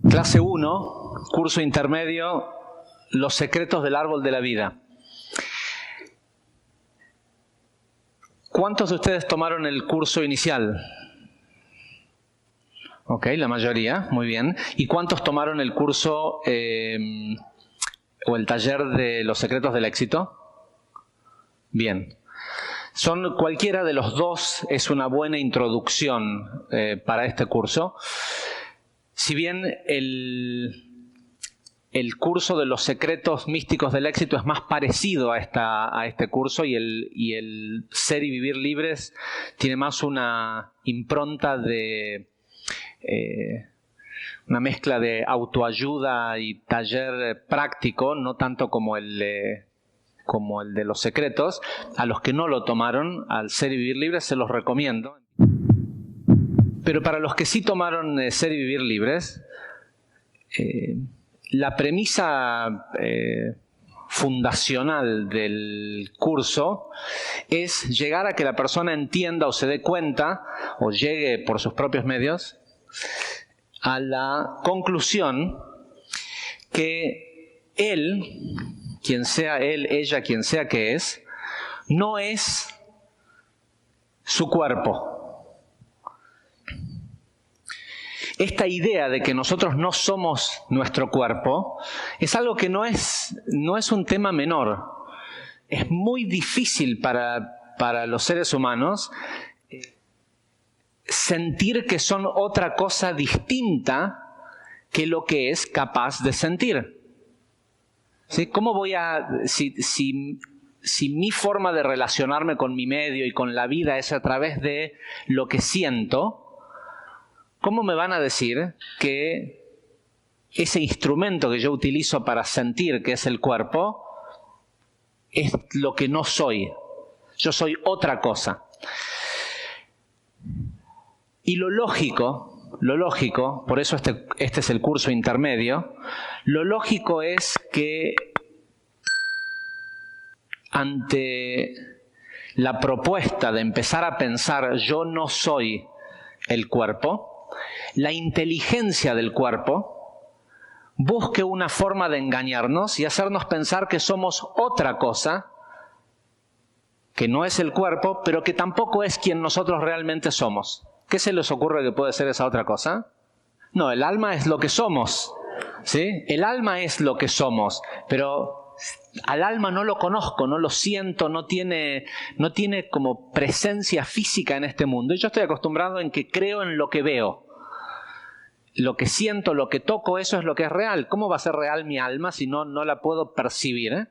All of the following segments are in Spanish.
Clase 1, curso intermedio, los secretos del árbol de la vida. ¿Cuántos de ustedes tomaron el curso inicial? Ok, la mayoría, muy bien. ¿Y cuántos tomaron el curso o el taller de los secretos del éxito? Bien. Cualquiera de los dos es una buena introducción para este curso. Si bien el curso de los secretos místicos del éxito es más parecido a este curso y el ser y vivir libres tiene más una impronta de una mezcla de autoayuda y taller práctico, no tanto como el de los secretos. A los que no lo tomaron, al ser y vivir libres, se los recomiendo. Pero para los que sí tomaron ser y vivir libres, la premisa fundacional del curso es llegar a que la persona entienda o se dé cuenta, o llegue por sus propios medios, a la conclusión que él, quien sea él, ella, quien sea que es, no es su cuerpo. Esta idea de que nosotros no somos nuestro cuerpo es algo que no es un tema menor. Es muy difícil para los seres humanos sentir que son otra cosa distinta que lo que es capaz de sentir. ¿Sí? ¿Cómo voy a... Si mi forma de relacionarme con mi medio y con la vida es a través de lo que siento, ¿cómo me van a decir que ese instrumento que yo utilizo para sentir, que es el cuerpo, es lo que no soy? Yo soy otra cosa. Y lo lógico, por eso este es el curso intermedio, lo lógico es que ante la propuesta de empezar a pensar yo no soy el cuerpo, la inteligencia del cuerpo busque una forma de engañarnos y hacernos pensar que somos otra cosa, que no es el cuerpo, pero que tampoco es quien nosotros realmente somos. ¿Qué se les ocurre que puede ser esa otra cosa? No, el alma es lo que somos, ¿sí? El alma es lo que somos, pero al alma no lo conozco, no lo siento, no tiene como presencia física en este mundo. Y yo estoy acostumbrado en que creo en lo que veo. Lo que siento, lo que toco, eso es lo que es real. ¿Cómo va a ser real mi alma si no la puedo percibir?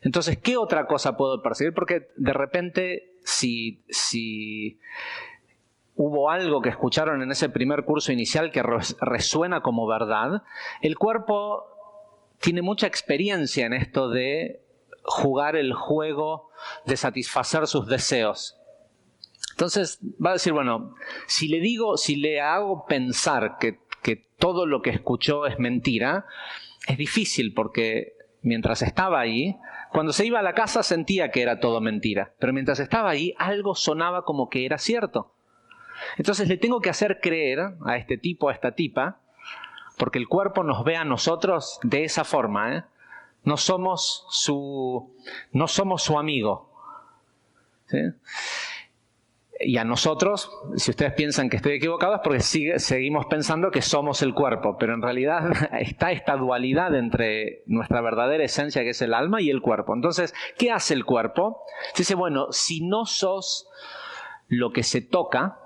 Entonces, ¿qué otra cosa puedo percibir? Porque de repente, si hubo algo que escucharon en ese primer curso inicial que resuena como verdad, el cuerpo tiene mucha experiencia en esto de jugar el juego de satisfacer sus deseos. Entonces va a decir, bueno, si le hago pensar que todo lo que escuchó es mentira, es difícil porque mientras estaba ahí, cuando se iba a la casa sentía que era todo mentira, pero mientras estaba ahí algo sonaba como que era cierto. Entonces le tengo que hacer creer a este tipo, a esta tipa, porque el cuerpo nos ve a nosotros de esa forma, No somos su amigo, ¿sí? Y a nosotros, si ustedes piensan que estoy equivocado, es porque seguimos pensando que somos el cuerpo, pero en realidad está esta dualidad entre nuestra verdadera esencia, que es el alma, y el cuerpo. Entonces, ¿qué hace el cuerpo? Dice, bueno, si no sos lo que se toca,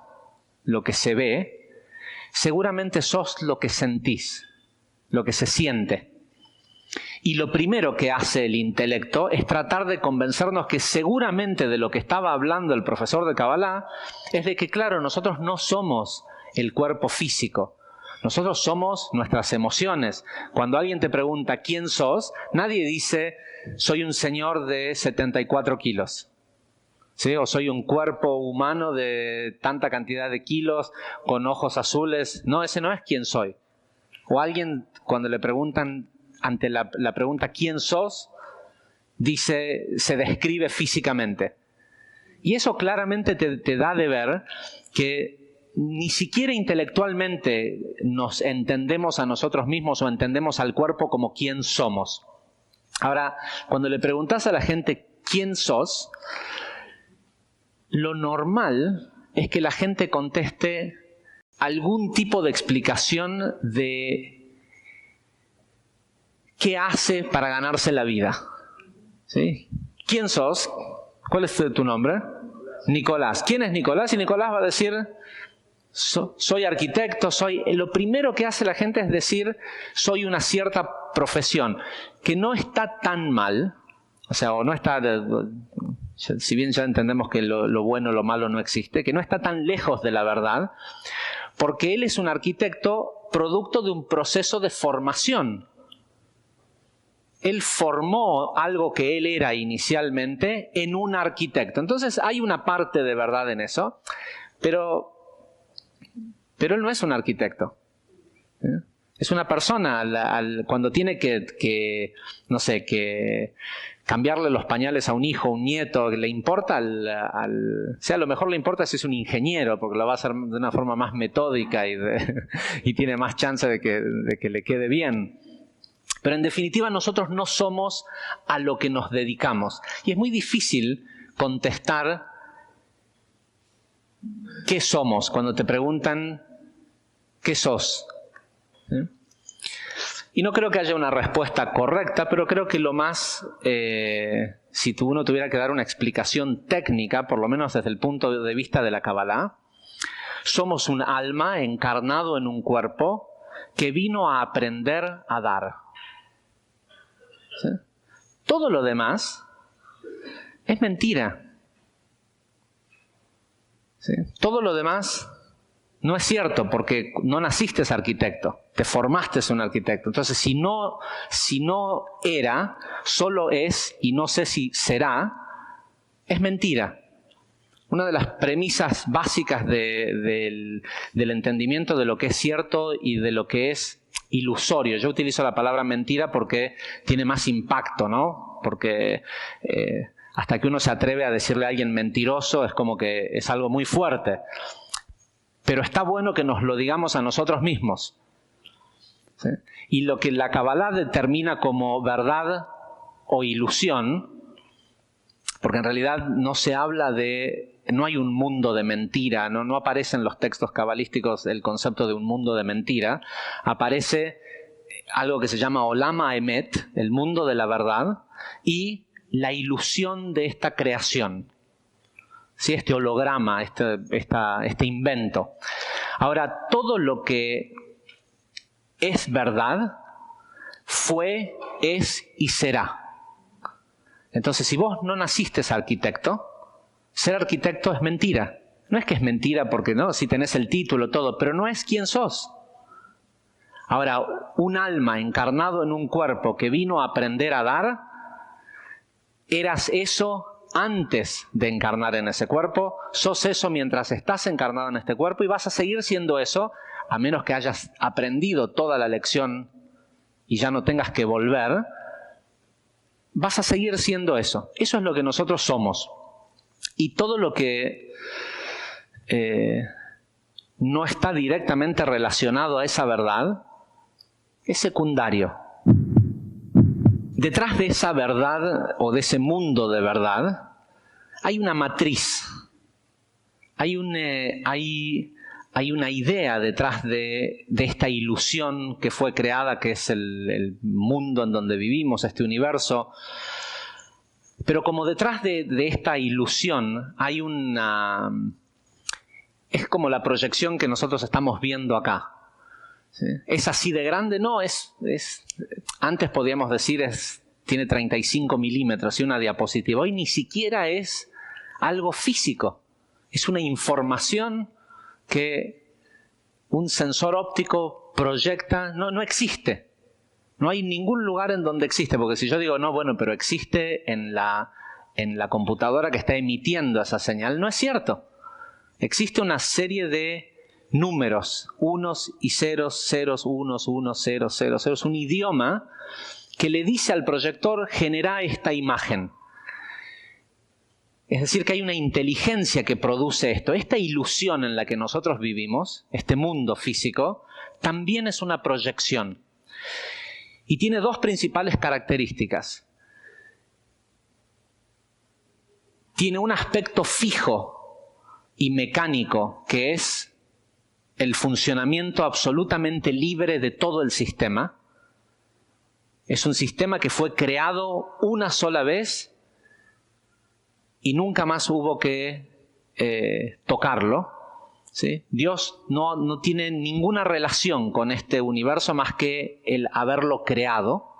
lo que se ve, seguramente sos lo que sentís, lo que se siente. Y lo primero que hace el intelecto es tratar de convencernos que seguramente de lo que estaba hablando el profesor de Kabbalah es de que, claro, nosotros no somos el cuerpo físico. Nosotros somos nuestras emociones. Cuando alguien te pregunta quién sos, nadie dice soy un señor de 74 kilos. ¿Sí? O soy un cuerpo humano de tanta cantidad de kilos con ojos azules. No, ese no es quién soy. O alguien, cuando le preguntan, ante la pregunta ¿quién sos?, se describe físicamente. Y eso claramente te da de ver que ni siquiera intelectualmente nos entendemos a nosotros mismos o entendemos al cuerpo como quién somos. Ahora, cuando le preguntás a la gente quién sos, lo normal es que la gente conteste algún tipo de explicación de qué hace para ganarse la vida. ¿Sí? ¿Quién sos? ¿Cuál es tu nombre? Nicolás. ¿Quién es Nicolás? Y Nicolás va a decir, soy arquitecto, Lo primero que hace la gente es decir, soy una cierta profesión, que no está tan mal, o sea, o no está, si bien ya entendemos que lo bueno o lo malo no existe, que no está tan lejos de la verdad, porque él es un arquitecto producto de un proceso de formación. Él formó algo que él era inicialmente en un arquitecto. Entonces hay una parte de verdad en eso, pero él no es un arquitecto. Es una persona, cuando tiene que cambiarle los pañales a un hijo, un nieto, le importa, a lo mejor le importa si es un ingeniero, porque lo va a hacer de una forma más metódica y tiene más chance de que le quede bien. Pero en definitiva nosotros no somos a lo que nos dedicamos. Y es muy difícil contestar qué somos cuando te preguntan qué sos. ¿Sí? Y no creo que haya una respuesta correcta, pero creo que lo más, si uno tuviera que dar una explicación técnica, por lo menos desde el punto de vista de la Kabbalah, somos un alma encarnado en un cuerpo que vino a aprender a dar. ¿Sí? Todo lo demás es mentira. ¿Sí? Todo lo demás no es cierto, porque no naciste arquitecto, te formaste un arquitecto. Entonces, si no era, solo es y no sé si será, es mentira. Una de las premisas básicas del entendimiento de lo que es cierto y de lo que es ilusorio. Yo utilizo la palabra mentira porque tiene más impacto, ¿no? Porque hasta que uno se atreve a decirle a alguien mentiroso es como que es algo muy fuerte. Pero está bueno que nos lo digamos a nosotros mismos. ¿Sí? Y lo que la Kabbalah determina como verdad o ilusión, porque en realidad no se habla no hay un mundo de mentira, no aparece en los textos cabalísticos el concepto de un mundo de mentira, aparece algo que se llama Olam HaEmet, el mundo de la verdad, y la ilusión de esta creación. ¿Sí? Este holograma, este invento. Ahora, todo lo que es verdad fue, es y será. Entonces, si vos no naciste arquitecto, ser arquitecto es mentira. No es que es mentira porque no, si tenés el título, todo, pero no es quién sos. Ahora, un alma encarnado en un cuerpo que vino a aprender a dar, eras eso antes de encarnar en ese cuerpo, sos eso mientras estás encarnado en este cuerpo y vas a seguir siendo eso, a menos que hayas aprendido toda la lección y ya no tengas que volver, vas a seguir siendo eso. Eso es lo que nosotros somos. Y todo lo que no está directamente relacionado a esa verdad es secundario. Detrás de esa verdad o de ese mundo de verdad hay una matriz, hay una idea detrás de esta ilusión que fue creada, que es el mundo en donde vivimos, este universo. Pero como detrás de esta ilusión hay es como la proyección que nosotros estamos viendo acá. ¿Sí? ¿Es así de grande? No, antes podíamos decir tiene 35 milímetros y una diapositiva. Hoy ni siquiera es algo físico. Es una información que un sensor óptico proyecta. No existe. No hay ningún lugar en donde existe. Porque si yo digo, no, bueno, pero existe en la computadora que está emitiendo esa señal, no es cierto. Existe una serie de números, unos y ceros, ceros, unos, ceros, ceros, ceros, un idioma que le dice al proyector, genera esta imagen. Es decir, que hay una inteligencia que produce esto. Esta ilusión en la que nosotros vivimos, este mundo físico, también es una proyección. Y tiene dos principales características. Tiene un aspecto fijo y mecánico, que es el funcionamiento absolutamente libre de todo el sistema. Es un sistema que fue creado una sola vez y nunca más hubo que tocarlo, ¿sí? Dios no tiene ninguna relación con este universo más que el haberlo creado,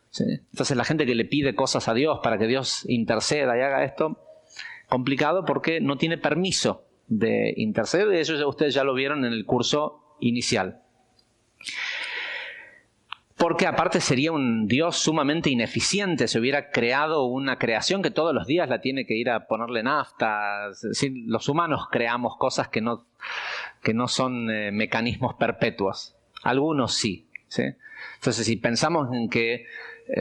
¿sí? Entonces la gente que le pide cosas a Dios para que Dios interceda y haga esto, complicado porque no tiene permiso de interceder, y eso ustedes ya lo vieron en el curso inicial. Porque aparte sería un Dios sumamente ineficiente si hubiera creado una creación que todos los días la tiene que ir a ponerle nafta. Los humanos creamos cosas que no son mecanismos perpetuos. Algunos sí, ¿sí? Entonces, si pensamos en que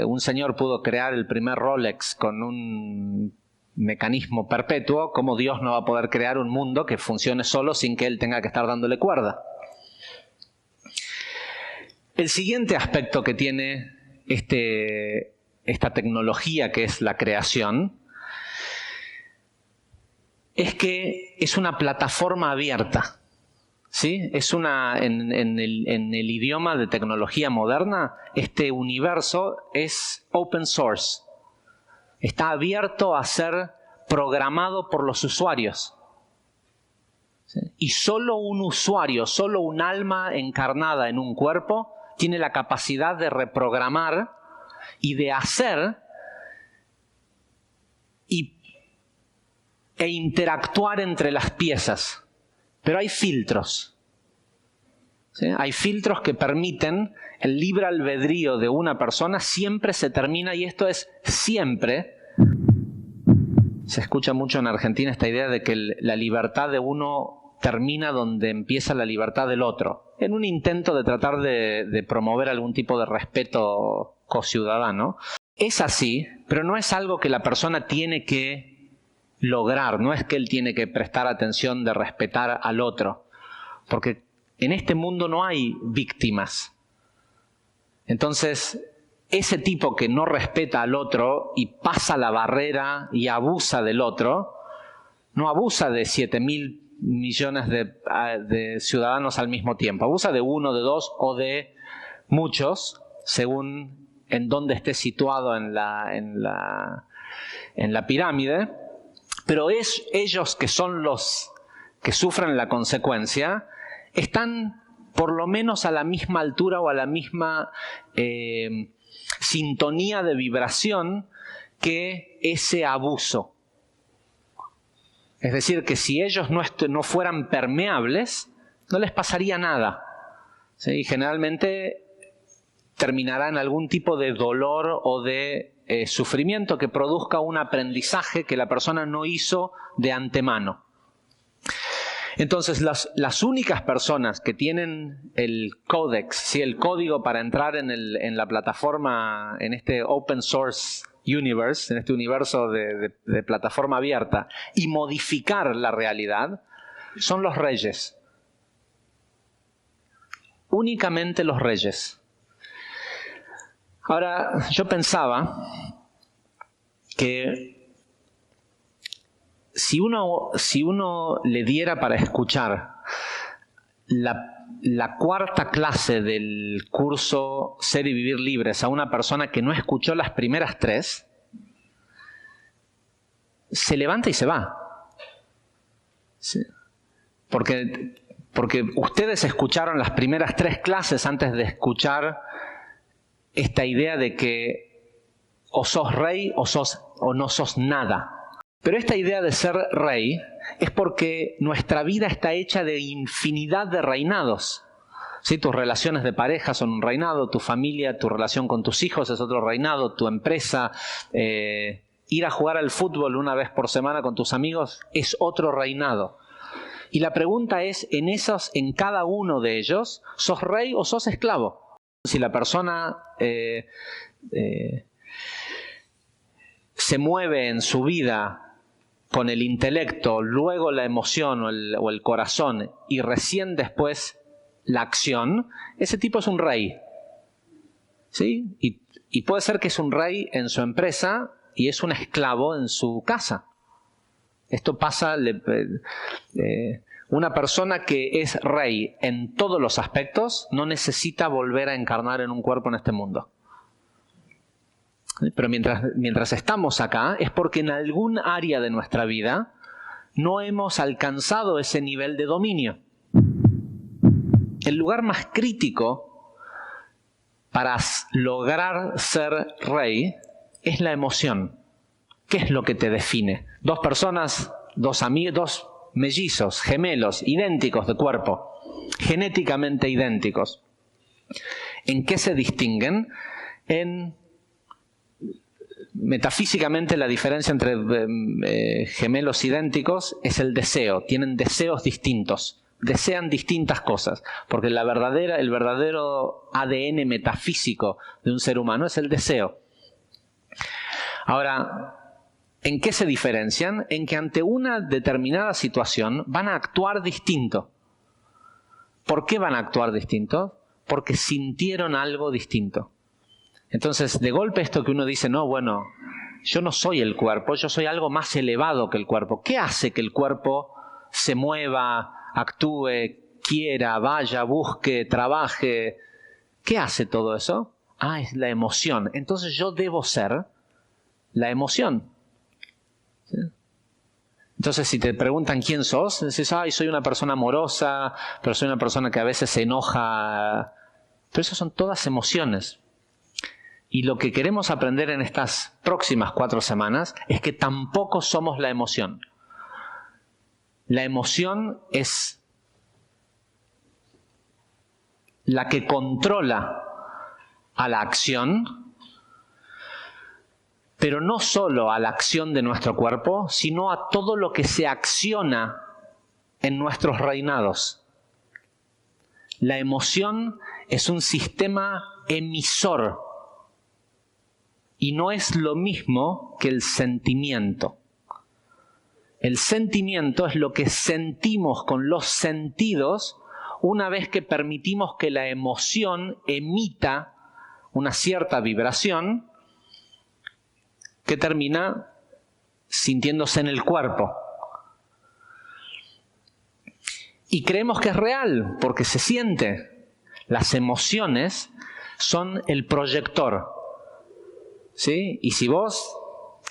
un señor pudo crear el primer Rolex con un mecanismo perpetuo, ¿cómo Dios no va a poder crear un mundo que funcione solo sin que Él tenga que estar dándole cuerda? El siguiente aspecto que tiene esta tecnología que es la creación es que es una plataforma abierta, ¿sí? Es en el idioma de tecnología moderna, este universo es open source. Está abierto a ser programado por los usuarios. ¿Sí? Y solo un usuario, solo un alma encarnada en un cuerpo tiene la capacidad de reprogramar y de hacer e interactuar entre las piezas. Pero hay filtros. ¿Sí? Hay filtros que permiten el libre albedrío de una persona. Siempre se termina, y esto es siempre. Se escucha mucho en Argentina esta idea de que la libertad de uno termina donde empieza la libertad del otro, en un intento de tratar de promover algún tipo de respeto cociudadano. Es así, pero no es algo que la persona tiene que lograr, no es que él tiene que prestar atención de respetar al otro, porque en este mundo no hay víctimas. Entonces, ese tipo que no respeta al otro y pasa la barrera y abusa del otro, no abusa de 7.000 millones de ciudadanos al mismo tiempo. Abusa de uno, de dos o de muchos, según en dónde esté situado en la pirámide. Pero ellos que son los que sufren la consecuencia, están por lo menos a la misma altura o a la misma sintonía de vibración que ese abuso. Es decir, que si ellos no fueran permeables, no les pasaría nada. ¿Sí? Y generalmente terminará en algún tipo de dolor o de sufrimiento que produzca un aprendizaje que la persona no hizo de antemano. Entonces, las únicas personas que tienen el códex, ¿sí? El código para entrar en la plataforma, en este open source universe, en este universo de plataforma abierta, y modificar la realidad, son los reyes. Únicamente los reyes. Ahora, yo pensaba que si uno le diera para escuchar la cuarta clase del curso Ser y Vivir Libres a una persona que no escuchó las primeras tres, se levanta y se va. ¿Sí? Porque ustedes escucharon las primeras tres clases antes de escuchar esta idea de que o sos rey o no sos nada. Pero esta idea de ser rey es porque nuestra vida está hecha de infinidad de reinados. ¿Sí? Tus relaciones de pareja son un reinado, tu familia, tu relación con tus hijos es otro reinado, tu empresa, ir a jugar al fútbol una vez por semana con tus amigos es otro reinado. Y la pregunta es, en cada uno de ellos, ¿sos rey o sos esclavo? Si la persona se mueve en su vida con el intelecto, luego la emoción o el corazón y recién después la acción, ese tipo es un rey. ¿Sí? Y puede ser que es un rey en su empresa y es un esclavo en su casa. Esto pasa, una persona que es rey en todos los aspectos no necesita volver a encarnar en un cuerpo en este mundo. Pero mientras estamos acá es porque en algún área de nuestra vida no hemos alcanzado ese nivel de dominio. El lugar más crítico para lograr ser rey es la emoción. ¿Qué es lo que te define? Dos personas, dos mellizos, gemelos, idénticos de cuerpo, genéticamente idénticos. ¿En qué se distinguen? Metafísicamente la diferencia entre gemelos idénticos es el deseo. Tienen deseos distintos. Desean distintas cosas. Porque el verdadero ADN metafísico de un ser humano es el deseo. Ahora, ¿en qué se diferencian? En que ante una determinada situación van a actuar distinto. ¿Por qué van a actuar distinto? Porque sintieron algo distinto. Entonces, de golpe esto que uno dice, no, bueno, yo no soy el cuerpo, yo soy algo más elevado que el cuerpo. ¿Qué hace que el cuerpo se mueva, actúe, quiera, vaya, busque, trabaje? ¿Qué hace todo eso? Es la emoción. Entonces yo debo ser la emoción. ¿Sí? Entonces, si te preguntan quién sos, dices, soy una persona amorosa, pero soy una persona que a veces se enoja. Pero esas son todas emociones. Y lo que queremos aprender en estas próximas 4 semanas es que tampoco somos la emoción. La emoción es la que controla a la acción, pero no solo a la acción de nuestro cuerpo, sino a todo lo que se acciona en nuestros reinados. La emoción es un sistema emisor y no es lo mismo que el sentimiento. El sentimiento es lo que sentimos con los sentidos una vez que permitimos que la emoción emita una cierta vibración que termina sintiéndose en el cuerpo. Y creemos que es real porque se siente. Las emociones son el proyector. ¿Sí? Y si vos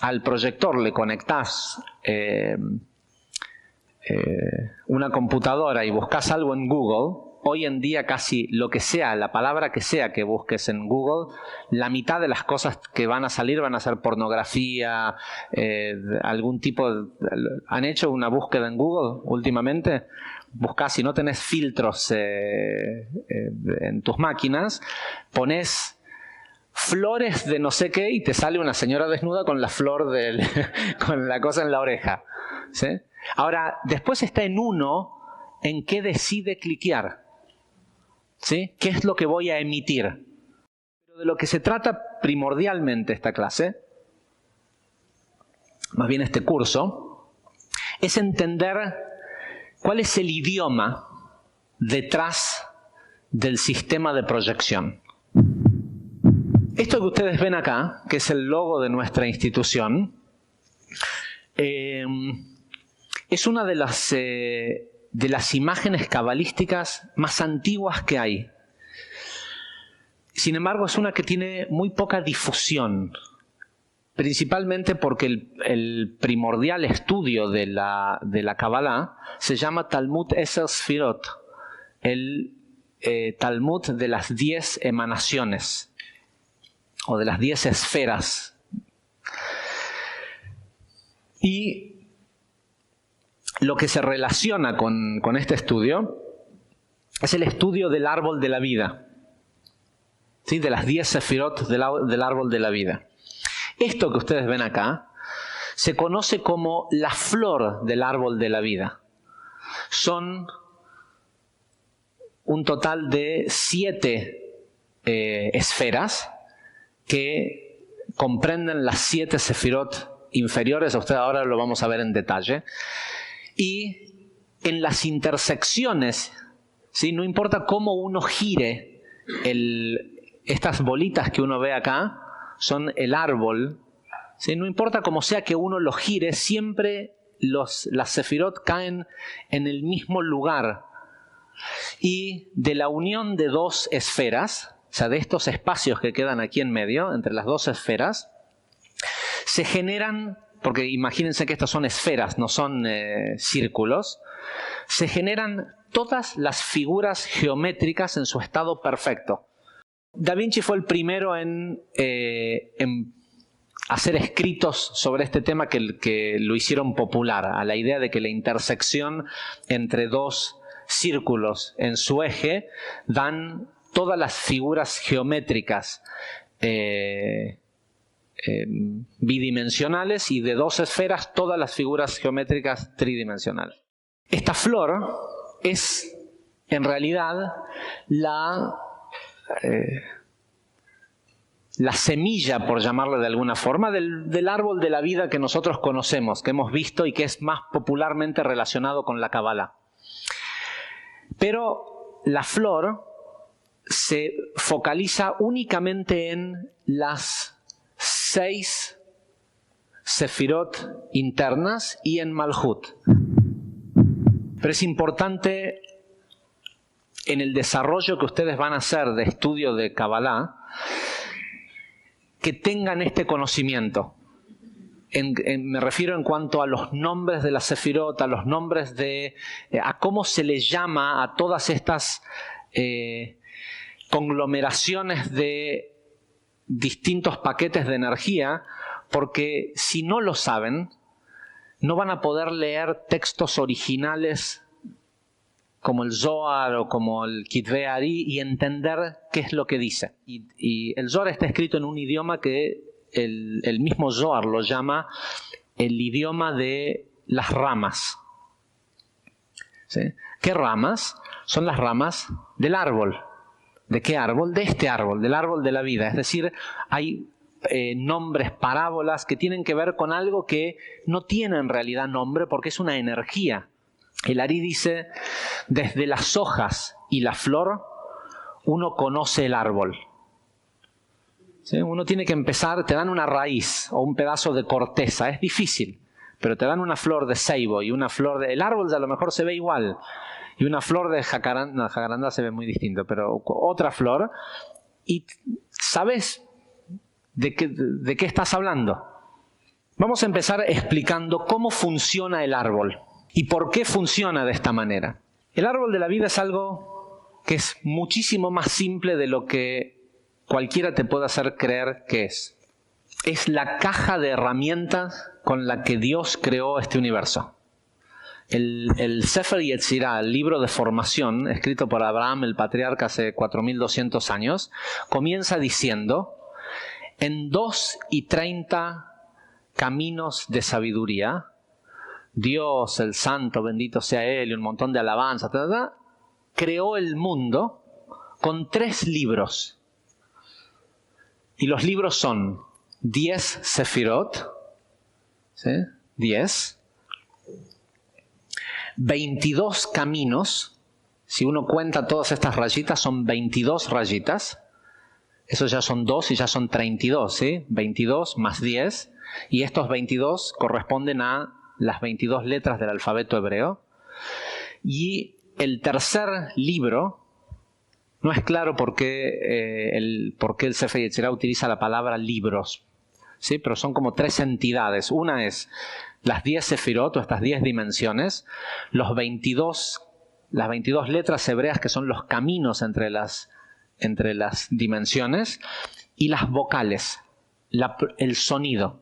al proyector le conectás una computadora y buscas algo en Google, hoy en día casi lo que sea, la palabra que sea que busques en Google, la mitad de las cosas que van a salir van a ser pornografía, algún tipo de... ¿Han hecho una búsqueda en Google últimamente? Buscás, si no tenés filtros en tus máquinas, ponés flores de no sé qué y te sale una señora desnuda con la flor con la cosa en la oreja. ¿Sí? Ahora, después está en uno en qué decide cliquear. ¿Sí? ¿Qué es lo que voy a emitir? Pero de lo que se trata primordialmente esta clase, más bien este curso, es entender cuál es el idioma detrás del sistema de proyección. Esto que ustedes ven acá, que es el logo de nuestra institución, es una de las imágenes cabalísticas más antiguas que hay. Sin embargo, es una que tiene muy poca difusión, principalmente porque el primordial estudio de la Kabbalah se llama Talmud Eser Sfirot, el Talmud de las 10 emanaciones, o de las 10 esferas. Y lo que se relaciona con este estudio es el estudio del árbol de la vida. ¿Sí? De las 10 sefirot del árbol de la vida. Esto que ustedes ven acá se conoce como la flor del árbol de la vida. Son un total de 7 esferas que comprenden las 7 sefirot inferiores, a usted ahora lo vamos a ver en detalle. Y en las intersecciones, ¿sí? No importa cómo uno gire, estas bolitas que uno ve acá son el árbol, ¿sí? No importa cómo sea que uno lo gire, siempre las sefirot caen en el mismo lugar. Y de la unión de dos esferas, o sea, de estos espacios que quedan aquí en medio, entre las dos esferas, se generan, porque imagínense que estas son esferas, no son círculos, se generan todas las figuras geométricas en su estado perfecto. Da Vinci fue el primero en hacer escritos sobre este tema que lo hicieron popular, a la idea de que la intersección entre dos círculos en su eje dan todas las figuras geométricas bidimensionales y de dos esferas todas las figuras geométricas tridimensionales. Esta flor es en realidad la semilla, por llamarle de alguna forma, del árbol de la vida que nosotros conocemos, que hemos visto y que es más popularmente relacionado con la Kabbalah. Pero la flor se focaliza únicamente en las 6 sefirot internas y en Malhut. Pero es importante en el desarrollo que ustedes van a hacer de estudio de Kabbalah que tengan este conocimiento. Me refiero en cuanto a los nombres de la sefirot, a los nombres a cómo se les llama a todas estas conglomeraciones de distintos paquetes de energía, porque si no lo saben, no van a poder leer textos originales como el Zohar o como el Kitvei Ari y entender qué es lo que dice. Y el Zohar está escrito en un idioma que el mismo Zohar lo llama el idioma de las ramas. ¿Sí? ¿Qué ramas? Son las ramas del árbol. ¿De qué árbol? De este árbol, del árbol de la vida. Es decir, hay nombres, parábolas que tienen que ver con algo que no tiene en realidad nombre porque es una energía. El Ari dice, desde las hojas y la flor, uno conoce el árbol. ¿Sí? Uno tiene que empezar, te dan una raíz o un pedazo de corteza, es difícil, pero te dan una flor de ceibo y una flor de... El árbol a lo mejor se ve igual, y una flor de jacaranda, no, jacaranda se ve muy distinto, pero otra flor, y ¿sabes de qué estás hablando? Vamos a empezar explicando cómo funciona el árbol y por qué funciona de esta manera. El árbol de la vida es algo que es muchísimo más simple de lo que cualquiera te puede hacer creer que es. Es la caja de herramientas con la que Dios creó este universo. El Sefer Yetzirah, el libro de formación, escrito por Abraham, el patriarca, hace 4200 años, comienza diciendo, en 2:30 caminos de sabiduría, Dios, el santo, bendito sea Él, y un montón de alabanzas, creó el mundo con 3 libros. Y los libros son 10 sefirot, ¿sí? 10, 22 caminos. Si uno cuenta todas estas rayitas, son 22 rayitas. Eso ya son 2 y ya son 32, ¿sí? 22 más 10. Y estos 22 corresponden a las 22 letras del alfabeto hebreo. Y el tercer libro, no es claro por qué el Sefer Yetzirah utiliza la palabra libros, ¿sí? Pero son como 3 entidades. Una es las 10 sefirot, o estas 10 dimensiones, las 22 letras hebreas que son los caminos entre las dimensiones, y las vocales, el sonido.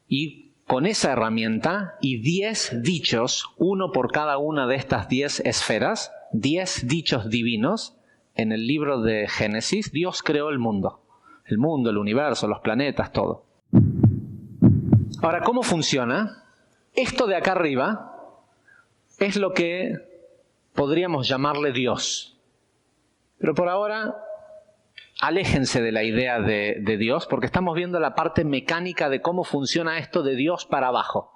Y con esa herramienta y 10 dichos, uno por cada una de estas 10 esferas, 10 dichos divinos, en el libro de Génesis, Dios creó el mundo, el universo, los planetas, todo. Ahora, ¿cómo funciona? Esto de acá arriba es lo que podríamos llamarle Dios. Pero por ahora aléjense de la idea de Dios, porque estamos viendo la parte mecánica de cómo funciona esto de Dios para abajo.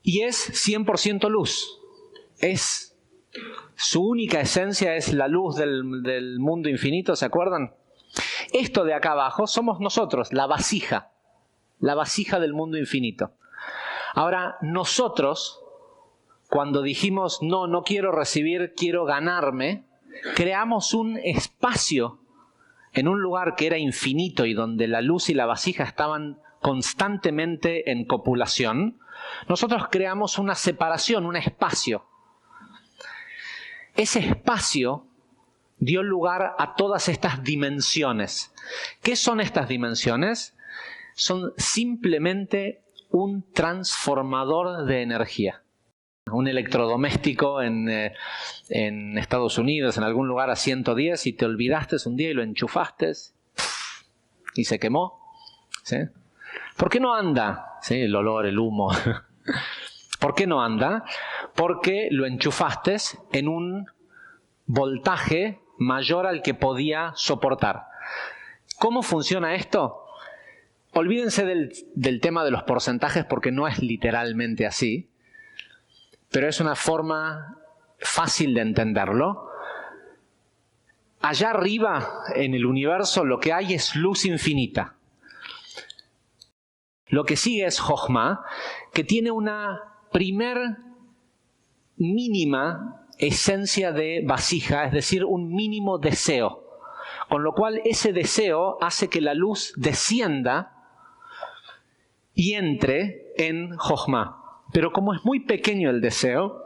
Y es 100% luz. Su única esencia es la luz del mundo infinito, ¿se acuerdan? Esto de acá abajo somos nosotros, la vasija del mundo infinito. Ahora, nosotros, cuando dijimos, no quiero recibir, quiero ganarme, creamos un espacio en un lugar que era infinito y donde la luz y la vasija estaban constantemente en copulación. Nosotros creamos una separación, un espacio. Ese espacio dio lugar a todas estas dimensiones. ¿Qué son estas dimensiones? Son simplemente un transformador de energía. Un electrodoméstico en Estados Unidos, en algún lugar a 110, y te olvidaste un día y lo enchufaste y se quemó. ¿Sí? ¿Por qué no anda? ¿Sí? El olor, el humo. ¿Por qué no anda? Porque lo enchufaste en un voltaje mayor al que podía soportar. ¿Cómo funciona esto? Olvídense del tema de los porcentajes porque no es literalmente así, pero es una forma fácil de entenderlo. Allá arriba, en el universo, lo que hay es luz infinita. Lo que sigue es Jochma, que tiene una primer mínima esencia de vasija, es decir, un mínimo deseo. Con lo cual ese deseo hace que la luz descienda y entre en Jochma. Pero como es muy pequeño el deseo,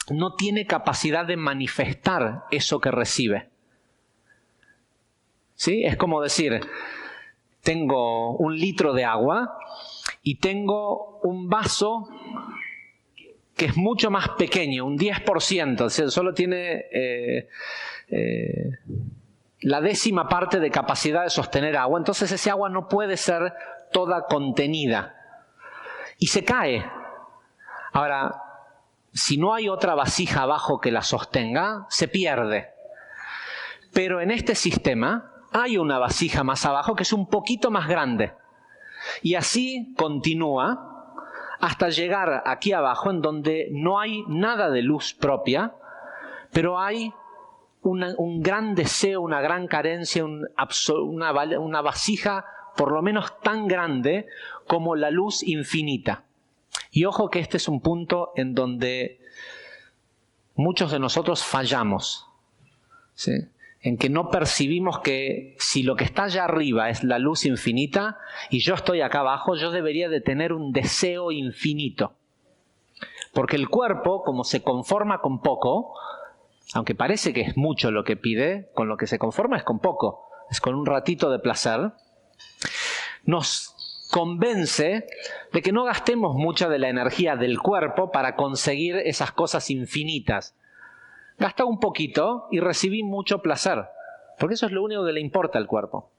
no tiene capacidad de manifestar eso que recibe. ¿Sí? Es como decir, tengo 1 litro de agua y tengo un vaso que es mucho más pequeño, un 10%, o sea, solo tiene la 10ª parte de capacidad de sostener agua. Entonces ese agua no puede ser toda contenida y se cae. Ahora, si no hay otra vasija abajo que la sostenga, se pierde. Pero en este sistema hay una vasija más abajo que es un poquito más grande. Y así continúa hasta llegar aquí abajo, en donde no hay nada de luz propia, pero hay un gran deseo, una gran carencia, una vasija por lo menos tan grande como la luz infinita. Y ojo que este es un punto en donde muchos de nosotros fallamos, ¿sí? En que no percibimos que si lo que está allá arriba es la luz infinita y yo estoy acá abajo, yo debería de tener un deseo infinito. Porque el cuerpo, como se conforma con poco, aunque parece que es mucho lo que pide, con lo que se conforma es con poco, es con un ratito de placer, nos convence de que no gastemos mucha de la energía del cuerpo para conseguir esas cosas infinitas. Gasta un poquito y recibí mucho placer, porque eso es lo único que le importa al cuerpo.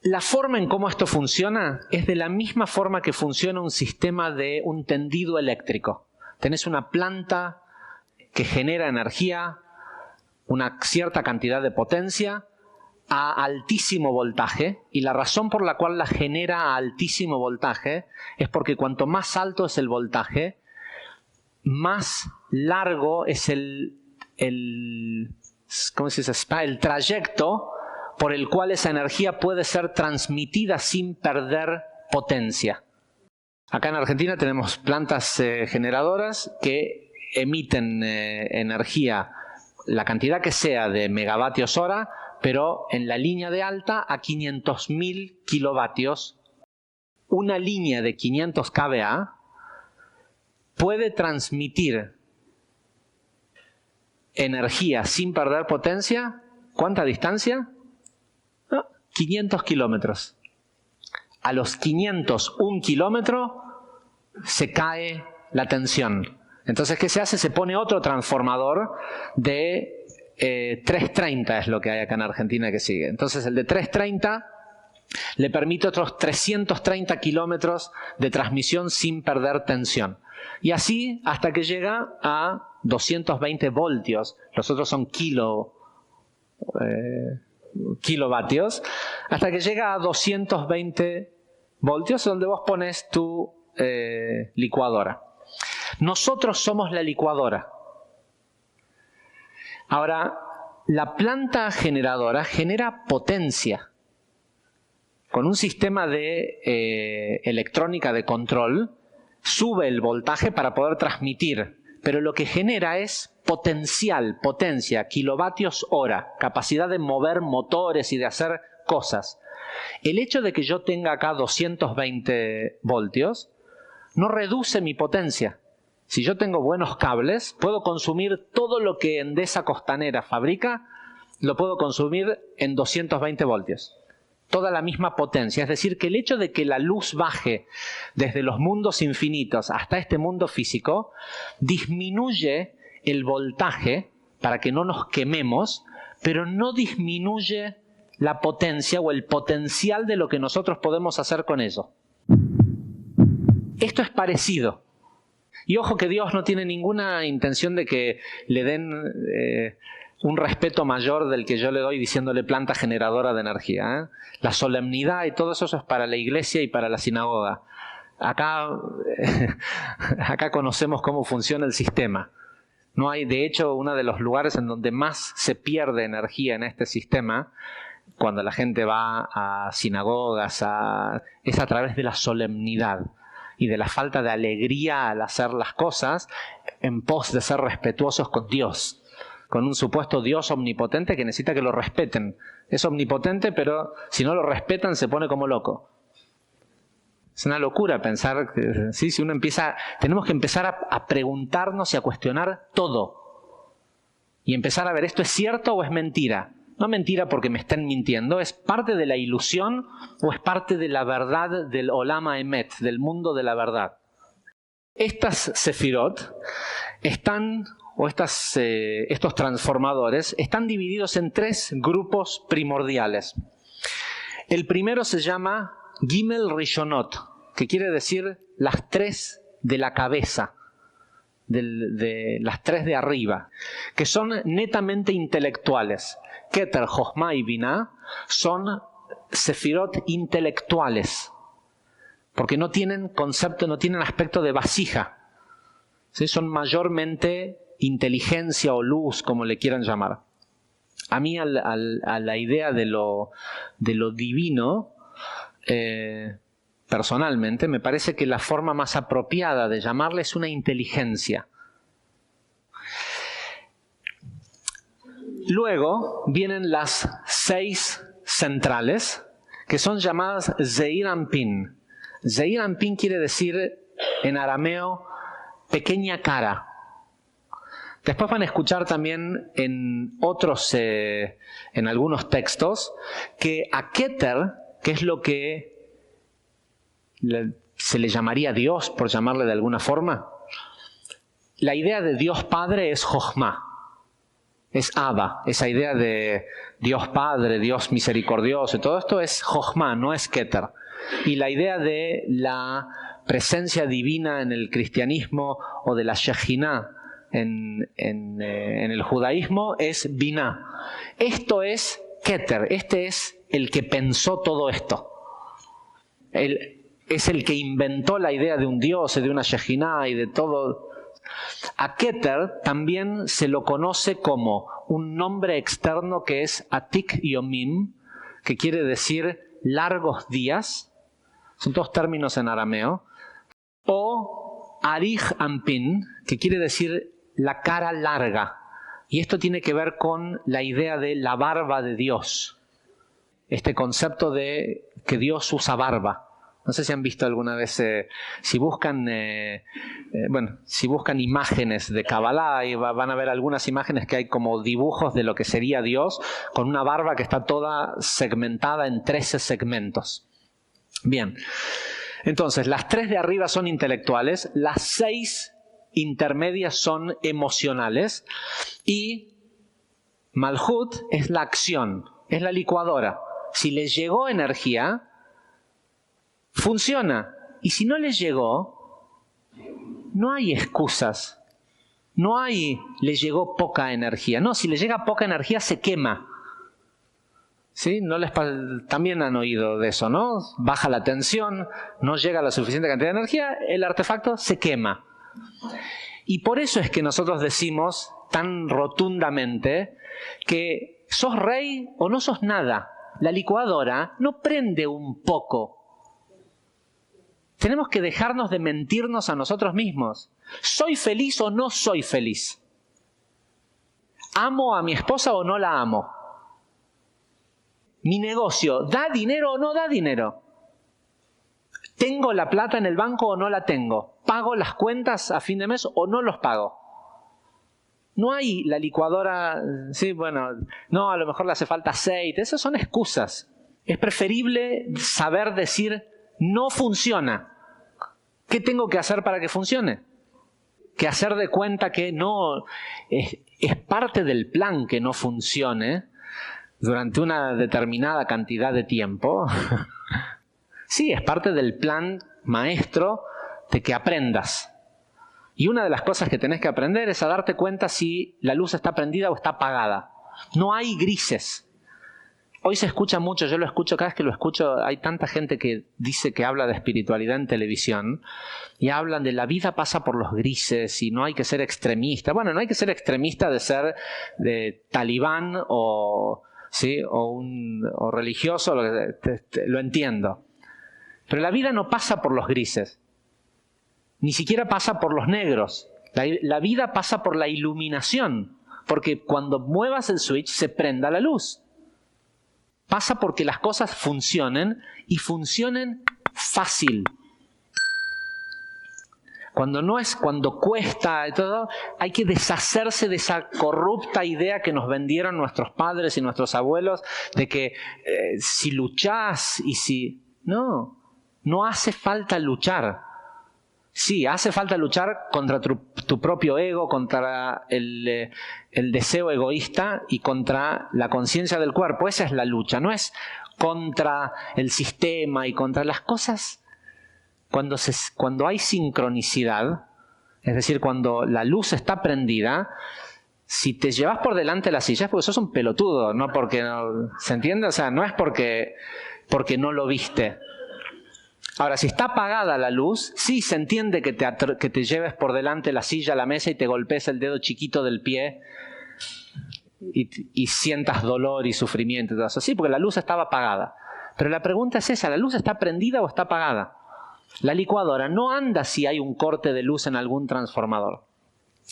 La forma en cómo esto funciona es de la misma forma que funciona un sistema de un tendido eléctrico. Tenés una planta que genera energía, una cierta cantidad de potencia, a altísimo voltaje, y la razón por la cual la genera a altísimo voltaje es porque cuanto más alto es el voltaje, más largo es el trayecto por el cual esa energía puede ser transmitida sin perder potencia. Acá en Argentina tenemos plantas generadoras que emiten energía, la cantidad que sea de megavatios hora, pero en la línea de alta a 500.000 kilovatios. Una línea de 500 kVA puede transmitir energía sin perder potencia. ¿Cuánta distancia? 500 kilómetros. A los 501 kilómetros se cae la tensión. Entonces, ¿qué se hace? Se pone otro transformador de 330, es lo que hay acá en Argentina que sigue. Entonces, el de 330 le permite otros 330 kilómetros de transmisión sin perder tensión. Y así hasta que llega a 220 voltios. Los otros son kilovatios. Hasta que llega a 220 voltios, donde vos pones tu licuadora. Nosotros somos la licuadora. Ahora, la planta generadora genera potencia. Con un sistema de electrónica de control, sube el voltaje para poder transmitir, pero lo que genera es potencial, potencia, kilovatios hora, capacidad de mover motores y de hacer cosas. El hecho de que yo tenga acá 220 voltios no reduce mi potencia. Si yo tengo buenos cables, puedo consumir todo lo que Endesa Costanera fabrica, lo puedo consumir en 220 voltios. Toda la misma potencia. Es decir, que el hecho de que la luz baje desde los mundos infinitos hasta este mundo físico disminuye el voltaje para que no nos quememos, pero no disminuye la potencia o el potencial de lo que nosotros podemos hacer con eso. Esto es parecido. Y ojo que Dios no tiene ninguna intención de que le den un respeto mayor del que yo le doy diciéndole planta generadora de energía. La solemnidad y todo eso es para la iglesia y para la sinagoga. Acá conocemos cómo funciona el sistema. No hay, de hecho, uno de los lugares en donde más se pierde energía en este sistema, cuando la gente va a sinagogas, es a través de la solemnidad y de la falta de alegría al hacer las cosas en pos de ser respetuosos con Dios, con un supuesto Dios omnipotente que necesita que lo respeten. Es omnipotente, pero si no lo respetan se pone como loco. Es una locura pensar que ¿sí? Si uno empieza, tenemos que empezar a preguntarnos y a cuestionar todo y empezar a ver, ¿esto es cierto o es mentira? No mentira porque me estén mintiendo, es parte de la ilusión o es parte de la verdad del Olam Emet, del mundo de la verdad. Estas sefirot estos transformadores están divididos en 3 grupos primordiales. El primero se llama Gimel Rishonot, que quiere decir las 3 de la cabeza, de las 3 de arriba, que son netamente intelectuales. Keter, Jochma y Binah son sefirot intelectuales, porque no tienen concepto, no tienen aspecto de vasija. ¿Sí? Son mayormente inteligencia o luz, como le quieran llamar. A mí a la idea de lo divino, personalmente, me parece que la forma más apropiada de llamarle es una inteligencia. Luego vienen las 6 centrales, que son llamadas Zeir Anpin. Zeir Anpin quiere decir en arameo pequeña cara. Después van a escuchar también en algunos textos, que a Keter, que es lo que se le llamaría Dios, por llamarle de alguna forma, la idea de Dios Padre es Jochma. Es Abba, esa idea de Dios Padre, Dios misericordioso, y todo esto es Jochma, no es Keter. Y la idea de la presencia divina en el cristianismo o de la Shejinah en el judaísmo es Binah. Esto es Keter, este es el que pensó todo esto. Es el que inventó la idea de un Dios y de una Shejinah y de todo. A Keter también se lo conoce como un nombre externo que es Atik Yomim, que quiere decir largos días, son todos términos en arameo, o Arich Anpin, que quiere decir la cara larga, y esto tiene que ver con la idea de la barba de Dios, este concepto de que Dios usa barba. No sé si han visto alguna vez, si buscan imágenes de Kabbalah, y van a ver algunas imágenes que hay como dibujos de lo que sería Dios, con una barba que está toda segmentada en 13 segmentos. Bien, entonces las 3 de arriba son intelectuales, las 6 intermedias son emocionales, y Malhut es la acción, es la licuadora. Si les llegó energía, funciona. Y si no les llegó, no hay excusas. No hay, le llegó poca energía. No, si le llega poca energía se quema. ¿Sí? También han oído de eso, ¿no? Baja la tensión, no llega la suficiente cantidad de energía, el artefacto se quema. Y por eso es que nosotros decimos tan rotundamente que sos rey o no sos nada. La licuadora no prende un poco. Tenemos que dejarnos de mentirnos a nosotros mismos. ¿Soy feliz o no soy feliz? ¿Amo a mi esposa o no la amo? ¿Mi negocio da dinero o no da dinero? ¿Tengo la plata en el banco o no la tengo? ¿Pago las cuentas a fin de mes o no los pago? No hay la licuadora, sí, bueno, no, a lo mejor le hace falta aceite. Esas son excusas. Es preferible saber decir, no funciona. ¿Qué tengo que hacer para que funcione? Que hacer de cuenta que no, es parte del plan que no funcione durante una determinada cantidad de tiempo. Sí, es parte del plan maestro de que aprendas. Y una de las cosas que tenés que aprender es a darte cuenta si la luz está prendida o está apagada. No hay grises. Hoy se escucha mucho, yo lo escucho, cada vez que lo escucho, hay tanta gente que dice que habla de espiritualidad en televisión y hablan de la vida pasa por los grises y no hay que ser extremista. Bueno, no hay que ser extremista de ser de talibán o, ¿sí? o religioso, lo entiendo. Pero la vida no pasa por los grises, ni siquiera pasa por los negros. La vida pasa por la iluminación, porque cuando muevas el switch se prenda la luz. Pasa porque las cosas funcionen y funcionen fácil. Cuando cuesta y todo, hay que deshacerse de esa corrupta idea que nos vendieron nuestros padres y nuestros abuelos de que si luchás y si... No hace falta luchar. Sí, hace falta luchar contra tu propio ego, contra el deseo egoísta y contra la conciencia del cuerpo. Esa es la lucha, no es contra el sistema y contra las cosas. Cuando hay sincronicidad, es decir, cuando la luz está prendida, si te llevas por delante la silla es porque sos un pelotudo, no porque no, ¿se entiende? O sea, no es porque no lo viste. Ahora, si está apagada la luz, sí se entiende que te lleves por delante la silla, la mesa y te golpees el dedo chiquito del pie y sientas dolor y sufrimiento y todo eso. Sí, porque la luz estaba apagada. Pero la pregunta es esa, ¿la luz está prendida o está apagada? La licuadora no anda si hay un corte de luz en algún transformador.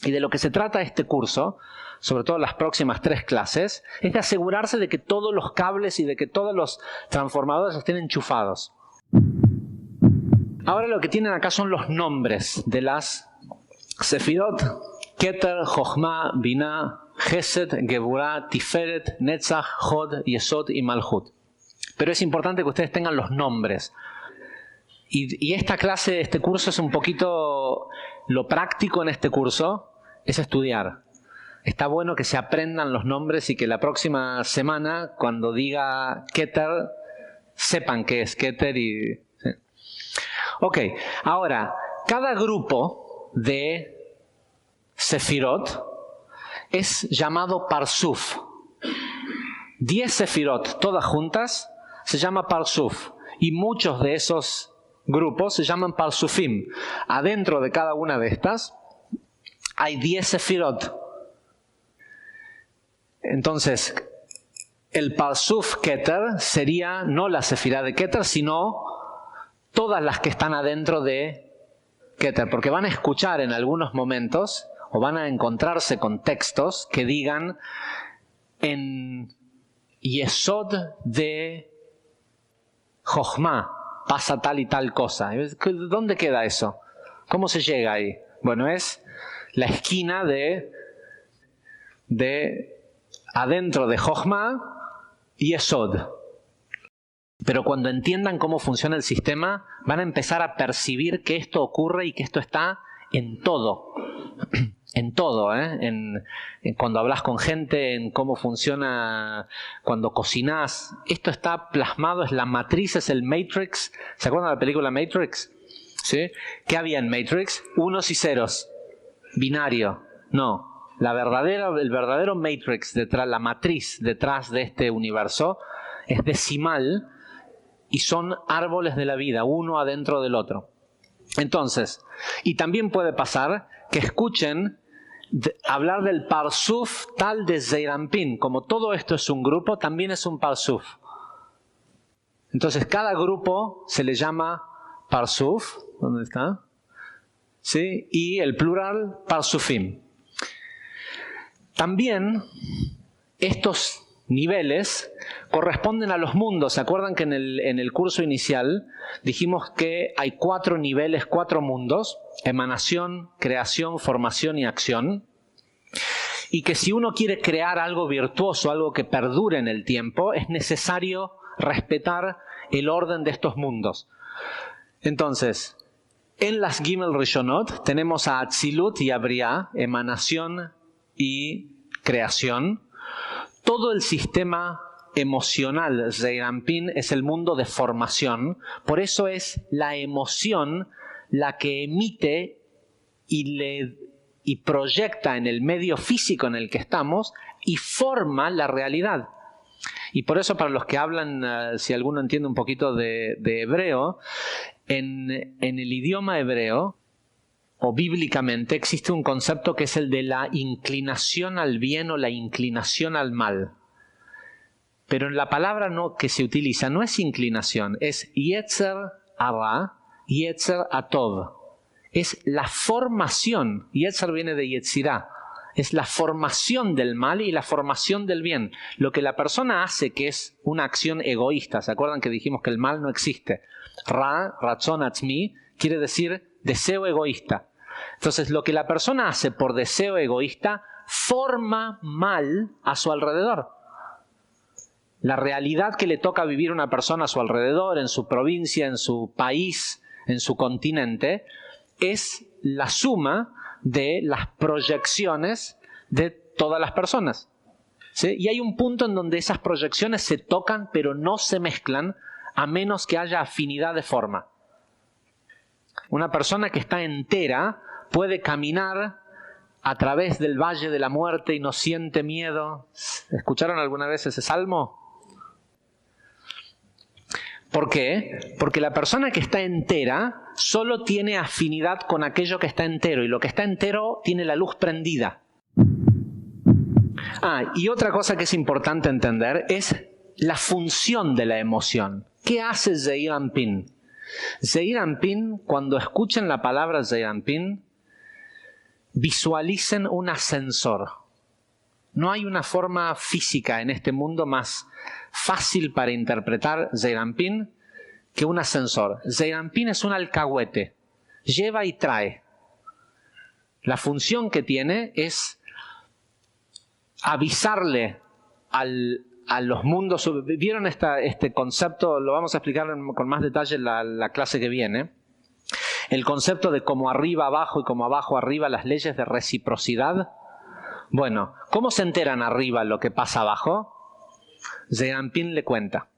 Y de lo que se trata este curso, sobre todo las próximas 3 clases, es de asegurarse de que todos los cables y de que todos los transformadores estén enchufados. Ahora lo que tienen acá son los nombres de las Sefirot, Keter, Jochma, Binah, Gesed, Geburah, Tiferet, Netzach, Hod, Yesod y Malhut. Pero es importante que ustedes tengan los nombres. Y esta clase, este curso es un poquito... Lo práctico en este curso es estudiar. Está bueno que se aprendan los nombres y que la próxima semana, cuando diga Keter, sepan qué es Keter y... ¿sí? Ok, ahora, cada grupo de Sefirot es llamado Parsuf. 10 Sefirot, todas juntas, se llama Parsuf. Y muchos de esos grupos se llaman Parsufim. Adentro de cada una de estas hay 10 Sefirot. Entonces, el Parsuf Keter sería no la Sefirá de Keter, sino todas las que están adentro de Keter, porque van a escuchar en algunos momentos o van a encontrarse con textos que digan en Yesod de Jochma pasa tal y tal cosa. ¿Dónde queda eso? ¿Cómo se llega ahí? Bueno, es la esquina de adentro de Jochma y Yesod. Pero cuando entiendan cómo funciona el sistema, van a empezar a percibir que esto ocurre y que esto está en todo. En todo, en cuando hablas con gente, en cómo funciona cuando cocinás. Esto está plasmado, es la matriz, es el Matrix. ¿Se acuerdan de la película Matrix? ¿Sí? ¿Qué había en Matrix? Unos y ceros. Binario. No. El verdadero Matrix, la matriz detrás de este universo, es decimal y son árboles de la vida, uno adentro del otro. Entonces, y también puede pasar que escuchen hablar del Parsuf tal de Zeir Anpin. Como todo esto es un grupo, también es un Parsuf. Entonces, cada grupo se le llama Parsuf. ¿Dónde está? ¿Sí? Y el plural, Parsufim. También estos niveles corresponden a los mundos. ¿Se acuerdan que en el curso inicial dijimos que hay 4 niveles, 4 mundos? Emanación, creación, formación y acción. Y que si uno quiere crear algo virtuoso, algo que perdure en el tiempo, es necesario respetar el orden de estos mundos. Entonces, en las Gimel Rishonot tenemos a Atzilut y a Briah, emanación y creación. Todo el sistema emocional Zeir Anpin es el mundo de formación. Por eso es la emoción la que emite y proyecta en el medio físico en el que estamos y forma la realidad. Y por eso, para los que hablan, si alguno entiende un poquito de hebreo, en el idioma hebreo, o bíblicamente, existe un concepto que es el de la inclinación al bien o la inclinación al mal. Pero en la palabra que se utiliza no es inclinación, es Yetzer Hara, Yetzer Atov. Es la formación. Yetzer viene de Yetzirah. Es la formación del mal y la formación del bien. Lo que la persona hace, que es una acción egoísta. ¿Se acuerdan que dijimos que el mal no existe? Ra, Ratzon Atzmi, quiere decir deseo egoísta. Entonces, lo que la persona hace por deseo egoísta forma mal a su alrededor. La realidad que le toca vivir a una persona a su alrededor, en su provincia, en su país, en su continente, es la suma de las proyecciones de todas las personas. ¿Sí? Y hay un punto en donde esas proyecciones se tocan, pero no se mezclan, a menos que haya afinidad de forma. Una persona que está entera puede caminar a través del valle de la muerte y no siente miedo. ¿Escucharon alguna vez ese salmo? ¿Por qué? Porque la persona que está entera solo tiene afinidad con aquello que está entero, y lo que está entero tiene la luz prendida. Y otra cosa que es importante entender es la función de la emoción. ¿Qué hace Zeir Anpin? Zeir Anpin, cuando escuchen la palabra Zeir Anpin, visualicen un ascensor. No hay una forma física en este mundo más fácil para interpretar Zeir Anpin que un ascensor. Zeir Anpin es un alcahuete, lleva y trae. La función que tiene es avisarle a los mundos. ¿Vieron este concepto? Lo vamos a explicar con más detalle en la clase que viene. El concepto de como arriba abajo y como abajo arriba, las leyes de reciprocidad. Bueno, ¿cómo se enteran arriba lo que pasa abajo? Zeir Anpin le cuenta.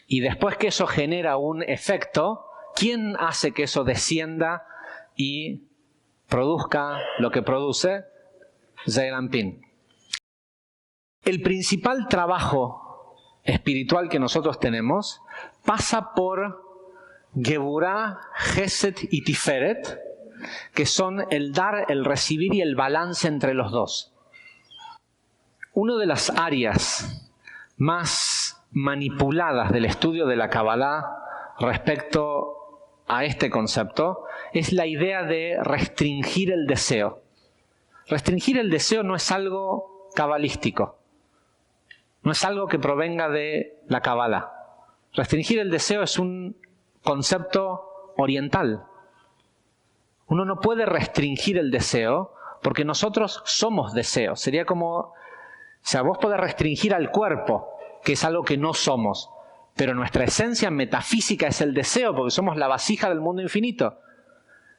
Y después que eso genera un efecto, ¿quién hace que eso descienda y produzca lo que produce? Zeir Anpin. El principal trabajo espiritual que nosotros tenemos pasa por Geburah, Gesed y Tiferet, que son el dar, el recibir y el balance entre los dos. Una de las áreas más manipuladas del estudio de la Kabbalah respecto a este concepto es la idea de restringir el deseo. Restringir el deseo no es algo cabalístico, no es algo que provenga de la Kabbalah. Restringir el deseo es un concepto oriental. Uno no puede restringir el deseo porque nosotros somos deseo. Sería como, vos podés restringir al cuerpo, que es algo que no somos, pero nuestra esencia metafísica es el deseo porque somos la vasija del mundo infinito.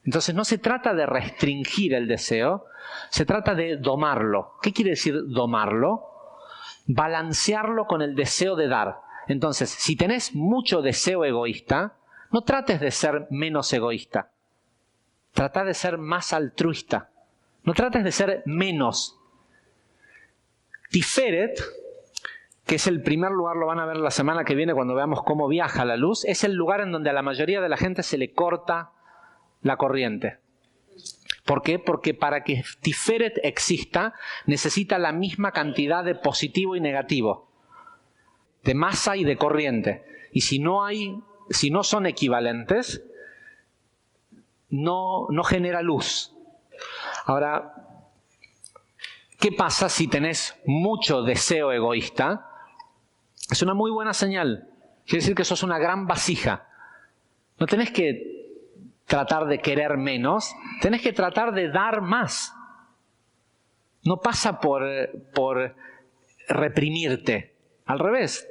Entonces no se trata de restringir el deseo, se trata de domarlo. ¿Qué quiere decir domarlo? Balancearlo con el deseo de dar. Entonces, si tenés mucho deseo egoísta, no trates de ser menos egoísta. Trata de ser más altruista. No trates de ser menos. Tiferet, que es el primer lugar, lo van a ver la semana que viene cuando veamos cómo viaja la luz, es el lugar en donde a la mayoría de la gente se le corta la corriente. ¿Por qué? Porque para que Tiferet exista necesita la misma cantidad de positivo y negativo, de masa y de corriente. Y si no son equivalentes, no genera luz. Ahora, ¿qué pasa si tenés mucho deseo egoísta? Es una muy buena señal. Quiere decir que sos una gran vasija. No tenés que tratar de querer menos, tenés que tratar de dar más. No pasa por reprimirte. Al revés,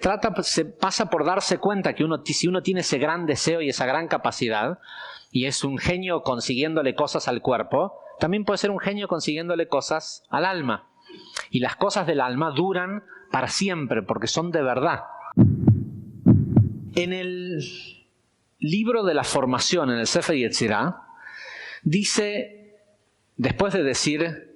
pasa por darse cuenta que si uno tiene ese gran deseo y esa gran capacidad, y es un genio consiguiéndole cosas al cuerpo, también puede ser un genio consiguiéndole cosas al alma. Y las cosas del alma duran para siempre, porque son de verdad. En el libro de la formación, en el Sefer Yetzirah, dice, después de decir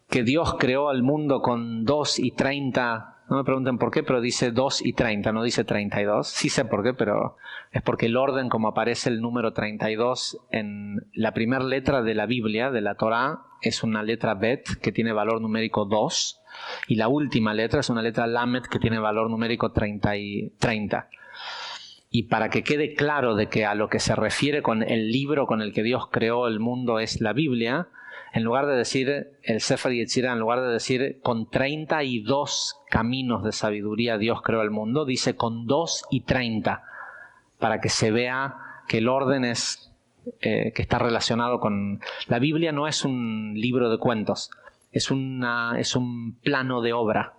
que Dios creó al mundo con 2 y 30, no me pregunten por qué, pero dice 2 y 30, no dice 32. Sí sé por qué, pero es porque el orden como aparece el número 32 en la primera letra de la Biblia, de la Torá, es una letra Bet, que tiene valor numérico 2, y la última letra es una letra Lamet, que tiene valor numérico 30. Y para que quede claro de que a lo que se refiere con el libro con el que Dios creó el mundo es la Biblia, en lugar de decir el Sefer Yetzirah, en lugar de decir con 32 caminos de sabiduría Dios creó el mundo, dice con 2 y 30, para que se vea que el orden es que está relacionado con... La Biblia no es un libro de cuentos, es un plano de obra.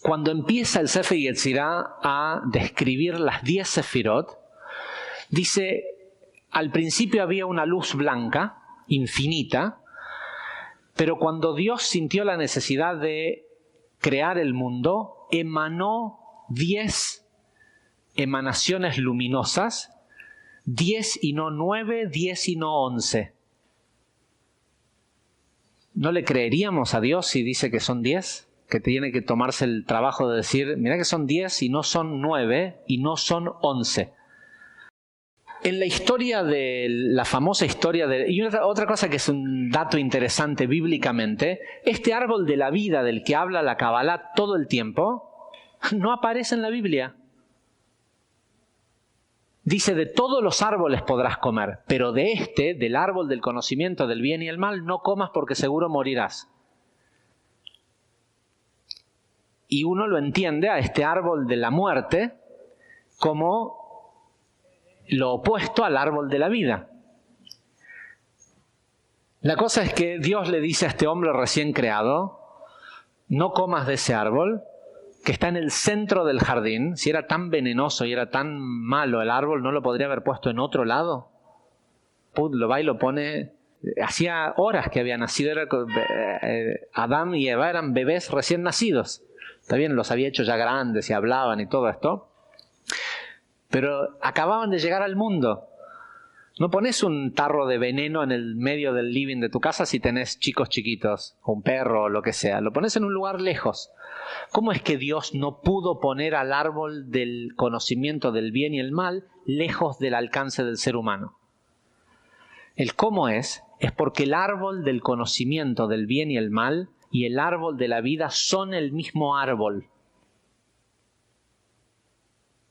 Cuando empieza el Sefer Yetzirah a describir las 10 sefirot, dice, al principio había una luz blanca, infinita, pero cuando Dios sintió la necesidad de crear el mundo, emanó 10 emanaciones luminosas, 10 y no 9, 10 y no 11. ¿No le creeríamos a Dios si dice que son 10? Que tiene que tomarse el trabajo de decir, mira que son 10 y no son 9 y no son 11. En la historia la famosa historia y otra cosa que es un dato interesante bíblicamente, este árbol de la vida del que habla la Kabbalah todo el tiempo, no aparece en la Biblia. Dice, de todos los árboles podrás comer, pero del árbol del conocimiento del bien y el mal, no comas porque seguro morirás. Y uno lo entiende a este árbol de la muerte como lo opuesto al árbol de la vida. La cosa es que Dios le dice a este hombre recién creado, no comas de ese árbol, que está en el centro del jardín. Si era tan venenoso y era tan malo el árbol, ¿no lo podría haber puesto en otro lado? Lo va y lo pone. Hacía horas que había nacido. Adán y Eva eran bebés recién nacidos. Está bien, los había hecho ya grandes y hablaban y todo esto. Pero acababan de llegar al mundo. No pones un tarro de veneno en el medio del living de tu casa si tenés chicos chiquitos, o un perro o lo que sea. Lo pones en un lugar lejos. ¿Cómo es que Dios no pudo poner al árbol del conocimiento del bien y el mal lejos del alcance del ser humano? El cómo es porque el árbol del conocimiento del bien y el mal y el árbol de la vida son el mismo árbol.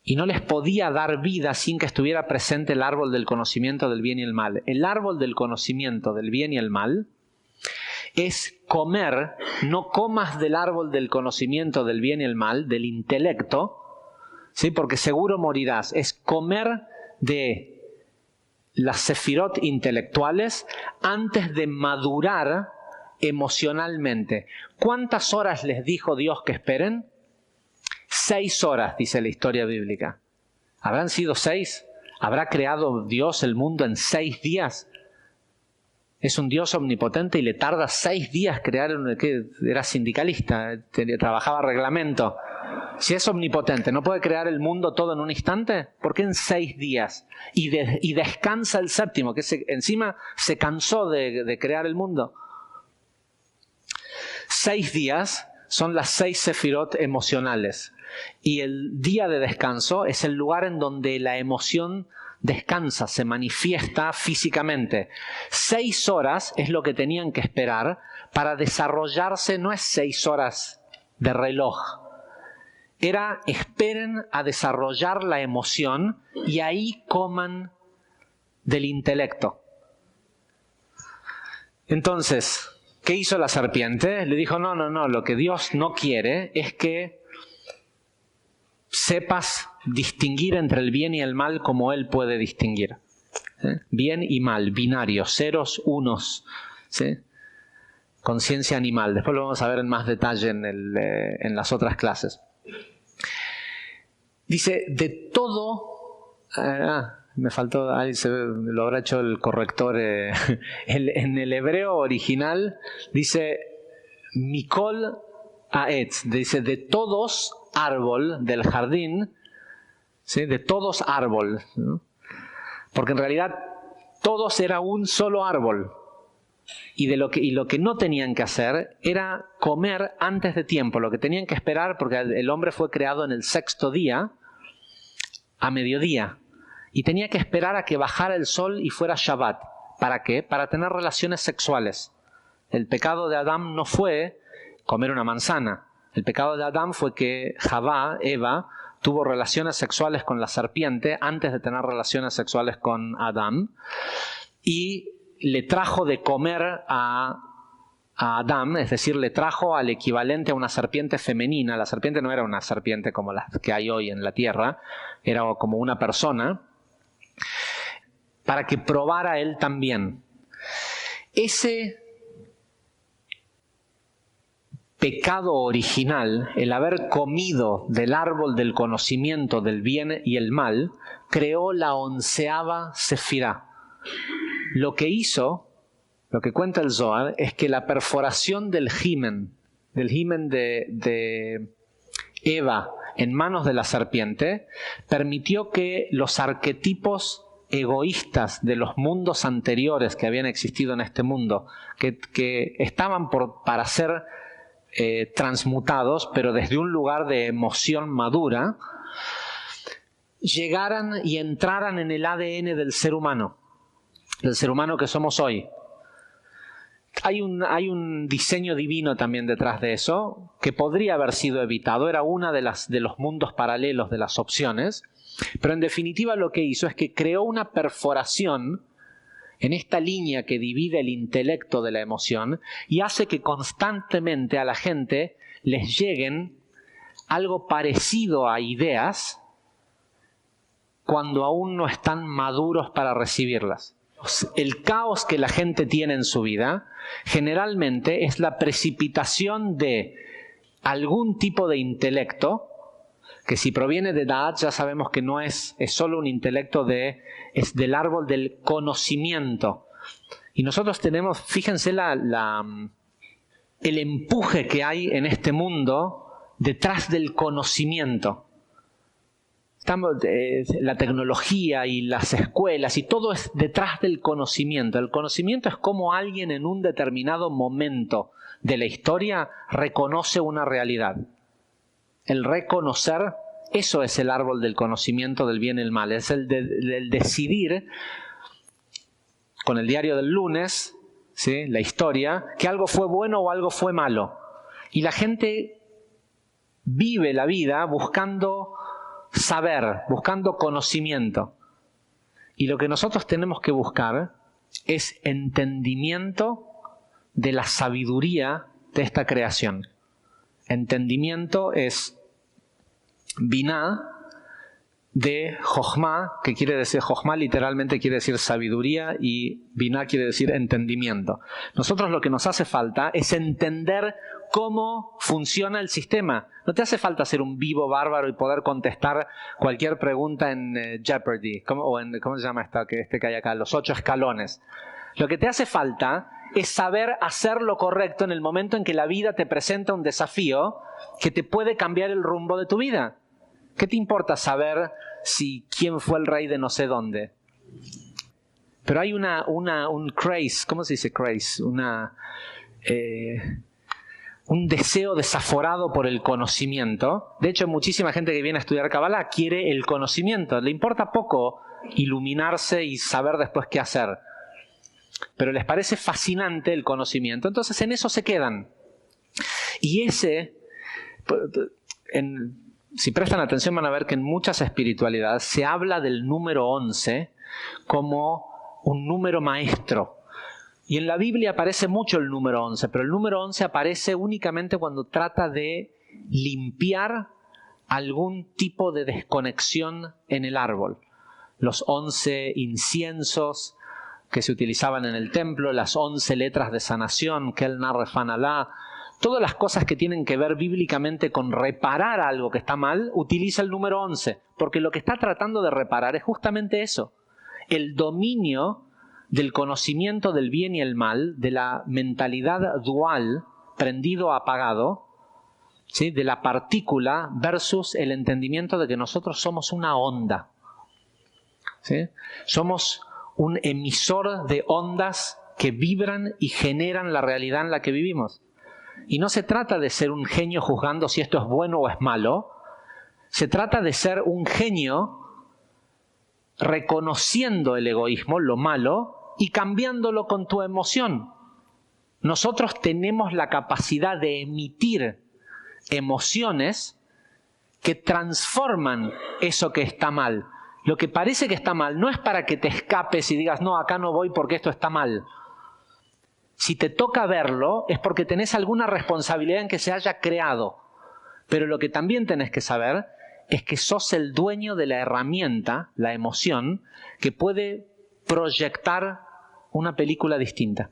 Y no les podía dar vida sin que estuviera presente el árbol del conocimiento del bien y el mal. El árbol del conocimiento del bien y el mal es comer, no comas del árbol del conocimiento del bien y el mal, del intelecto, ¿sí? Porque seguro morirás. Es comer de las sefirot intelectuales antes de madurar emocionalmente. ¿Cuántas horas les dijo Dios que esperen? 6 horas, dice la historia bíblica. ¿Habrán sido 6? ¿Habrá creado Dios el mundo en 6 días? Es un Dios omnipotente y le tarda 6 días crear que era sindicalista, trabajaba reglamento. Si es omnipotente, ¿no puede crear el mundo todo en un instante? ¿Por qué en 6 días? Y descansa el séptimo, que encima se cansó de crear el mundo. 6 días son las 6 sefirot emocionales. Y el día de descanso es el lugar en donde la emoción descansa, se manifiesta físicamente. 6 horas es lo que tenían que esperar para desarrollarse, no es 6 horas de reloj. Era, esperen a desarrollar la emoción y ahí coman del intelecto. Entonces, ¿qué hizo la serpiente? Le dijo, no, lo que Dios no quiere es que sepas distinguir entre el bien y el mal como Él puede distinguir. ¿Sí? Bien y mal, binarios, ceros, unos. ¿Sí? Conciencia animal. Después lo vamos a ver en más detalle en las otras clases. Dice, de todo... me faltó, ahí lo habrá hecho el corrector. En el hebreo original dice, Mikol Aetz, dice, de todos árbol del jardín, ¿sí? De todos árbol, ¿no? Porque en realidad todos era un solo árbol. Y lo que no tenían que hacer era comer antes de tiempo. Lo que tenían que esperar, porque el hombre fue creado en el 6º día, a mediodía. Y tenía que esperar a que bajara el sol y fuera Shabbat. ¿Para qué? Para tener relaciones sexuales. El pecado de Adán no fue comer una manzana. El pecado de Adán fue que Eva, tuvo relaciones sexuales con la serpiente antes de tener relaciones sexuales con Adán. Y le trajo de comer a Adán, es decir, le trajo al equivalente a una serpiente femenina. La serpiente no era una serpiente como las que hay hoy en la tierra, era como una persona, para que probara él también. Ese pecado original, el haber comido del árbol del conocimiento del bien y el mal, creó la 11ª sefirá. Lo que hizo, lo que cuenta el Zohar, es que la perforación del himen de Eva en manos de la serpiente, permitió que los arquetipos egoístas de los mundos anteriores que habían existido en este mundo, que estaban para ser transmutados, pero desde un lugar de emoción madura, llegaran y entraran en el ADN del ser humano que somos hoy. Hay un diseño divino también detrás de eso, que podría haber sido evitado, era una de los mundos paralelos de las opciones, pero en definitiva lo que hizo es que creó una perforación en esta línea que divide el intelecto de la emoción y hace que constantemente a la gente les lleguen algo parecido a ideas cuando aún no están maduros para recibirlas. El caos que la gente tiene en su vida generalmente es la precipitación de algún tipo de intelecto que si proviene de Da'at ya sabemos que no es solo un intelecto es del árbol del conocimiento. Y nosotros tenemos, fíjense el empuje que hay en este mundo detrás del conocimiento. La tecnología y las escuelas y todo es detrás del conocimiento. El conocimiento es como alguien en un determinado momento de la historia reconoce una realidad. El reconocer, eso es el árbol del conocimiento del bien y el mal. Es el decidir, con el diario del lunes, ¿sí? La historia, que algo fue bueno o algo fue malo. Y la gente vive la vida buscando saber, buscando conocimiento. Y lo que nosotros tenemos que buscar es entendimiento de la sabiduría de esta creación. Entendimiento es Biná de Jochma, que quiere decir, Jochma literalmente quiere decir sabiduría y Biná quiere decir entendimiento. Nosotros lo que nos hace falta es entender cómo funciona el sistema. No te hace falta ser un vivo bárbaro y poder contestar cualquier pregunta en Jeopardy, ¿cómo se llama este que hay acá? Los 8 escalones. Lo que te hace falta es saber hacer lo correcto en el momento en que la vida te presenta un desafío que te puede cambiar el rumbo de tu vida. ¿Qué te importa saber quién fue el rey de no sé dónde? Pero hay un craze, ¿cómo se dice craze? Un deseo desaforado por el conocimiento. De hecho, muchísima gente que viene a estudiar Kabbalah quiere el conocimiento. Le importa poco iluminarse y saber después qué hacer. Pero les parece fascinante el conocimiento. Entonces en eso se quedan. Y si prestan atención van a ver que en muchas espiritualidades se habla del número 11 como un número maestro. Y en la Biblia aparece mucho el número 11, pero el número 11 aparece únicamente cuando trata de limpiar algún tipo de desconexión en el árbol. Los 11 inciensos que se utilizaban en el templo, las 11 letras de sanación, Kel Nar Refan Alá, todas las cosas que tienen que ver bíblicamente con reparar algo que está mal, utiliza el número 11, porque lo que está tratando de reparar es justamente eso, el dominio del conocimiento del bien y el mal, de la mentalidad dual, prendido o apagado, ¿sí? De la partícula versus el entendimiento de que nosotros somos una onda. ¿Sí? Somos un emisor de ondas que vibran y generan la realidad en la que vivimos. Y no se trata de ser un genio juzgando si esto es bueno o es malo. Se trata de ser un genio reconociendo el egoísmo, lo malo, y cambiándolo con tu emoción. Nosotros tenemos la capacidad de emitir emociones que transforman eso que está mal. Lo que parece que está mal no es para que te escapes y digas, no, acá no voy porque esto está mal. Si te toca verlo, es porque tenés alguna responsabilidad en que se haya creado. Pero lo que también tenés que saber es que sos el dueño de la herramienta, la emoción, que puede proyectar una película distinta.